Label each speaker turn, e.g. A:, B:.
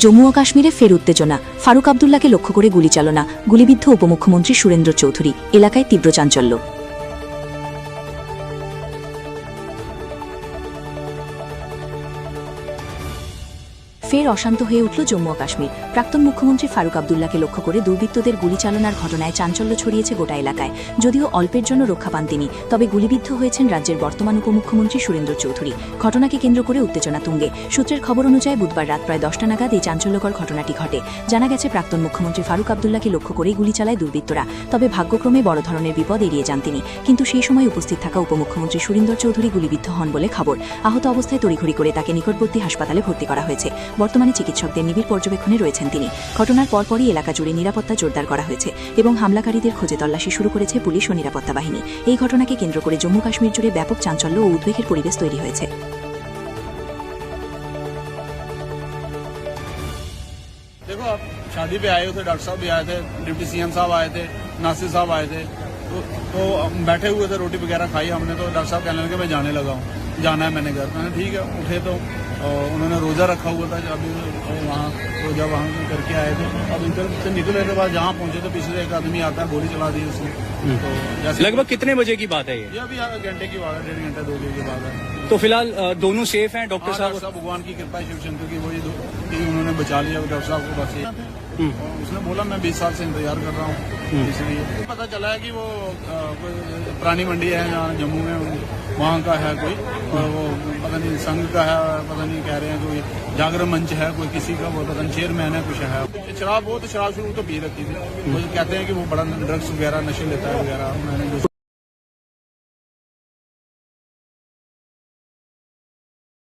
A: জম্মু ও কাশ্মীরে ফের উত্তেজনা, ফারুক আবদুল্লাহকে লক্ষ্য করে গুলিচালনা, গুলিবিদ্ধ উপমুখ্যমন্ত্রী সুরেন্দ্র চৌধুরী, এলাকায় তীব্র চাঞ্চল্য। ফের অশান্ত হয়ে উঠল জম্মু ও কাশ্মীর। প্রাক্তন মুখ্যমন্ত্রী ফারুক আবদুল্লাহকে লক্ষ্য করে দুর্বৃত্তদের গুলিচালনার ঘটনায় চাঞ্চল্য ছড়িয়েছে গোটা এলাকায়। যদিও অল্পের জন্য রক্ষা পান তিনি, তবে গুলিবিদ্ধ হয়েছেন রাজ্যের বর্তমান উপমুখ্যমন্ত্রী সুরেন্দ্র চৌধুরী। ঘটনাকে কেন্দ্র করে উত্তেজনা তুঙ্গে। সূত্রের খবর অনুযায়ী বুধবার রাত প্রায় 10টা নাগাদ এই চাঞ্চল্যকর ঘটনাটি ঘটে। জানা গেছে, প্রাক্তন মুখ্যমন্ত্রী ফারুক আবদুল্লাহকে লক্ষ্য করেই গুলি চালায় দুর্বৃত্তরা। তবে ভাগ্যক্রমে বড় ধরনের বিপদ এড়িয়ে যান তিনি। কিন্তু সেই সময় উপস্থিত থাকা উপমুখ্যমন্ত্রী সুরেন্দ্র চৌধুরী গুলিবিদ্ধ হন বলে খবর। আহত অবস্থায় তড়িঘড়ি করে তাকে নিকটবর্তী হাসপাতালে ভর্তি করা হয়েছে। বর্তমানে চিকিৎসকদের নিবিড় পর্যবেক্ষণে রয়েছেন তিনি। ঘটনার পরপরই এলাকা জুড়ে নিরাপত্তা জোরদার করা হয়েছে এবং হামলাকারীদের খোঁজে তল্লাশি শুরু করেছে পুলিশ ও নিরাপত্তা বাহিনী। এই ঘটনাকে কেন্দ্র করে জম্মু কাশ্মীর জুড়ে ব্যাপক চাঞ্চল্য ও উদ্বেগের পরিবেশ তৈরি হয়েছে।
B: देखो, आप शादी पे आए थे, डॉक्टर साहब भी आए थे, डिप्टी सीएम साहब आए थे, नासिर साहब आए थे, तो बैठे हुए थे, रोटी वगैरह खाई हमने। तो डॉक्टर साहब कहने लगे मैं जाने लगा हूँ, जाना है मैंने घर। मैंने ठीक है, उठे तो उन्होंने रोजा रखा हुआ था, जब वहाँ रोजा वहाँ करके आए थे। अब इधर से निकले के बाद जहाँ पहुंचे तो पीछे एक आदमी आता है, गोली चला दी उसने। तो जैसे
C: लगभग कितने बजे की बात है ये?
B: अभी घंटे की बात है, 1.5 घंटे 2 घंटे की बात है।
C: तो फिलहाल दोनों सेफ हैं डॉक्टर साहब?
B: भगवान की कृपा शिव शंकर की, वही उन्होंने बचा लिया डॉक्टर साहब को। बस उसने बोला मैं 20 साल से इंतजार कर रहा हूँ, इसलिए पता चला है कि वो पुरानी मंडी है जहाँ जम्मू में, वहाँ का है कोई, और वो पता नहीं संघ का है, पता नहीं कह रहे हैं कोई जागरण मंच है कोई किसी का, वो पता नहीं चेयरमैन है कुछ है। शराब शुरू तो पी रखी थी। वो कहते हैं कि वो बड़ा ड्रग्स वगैरह नशे लेता है वगैरह।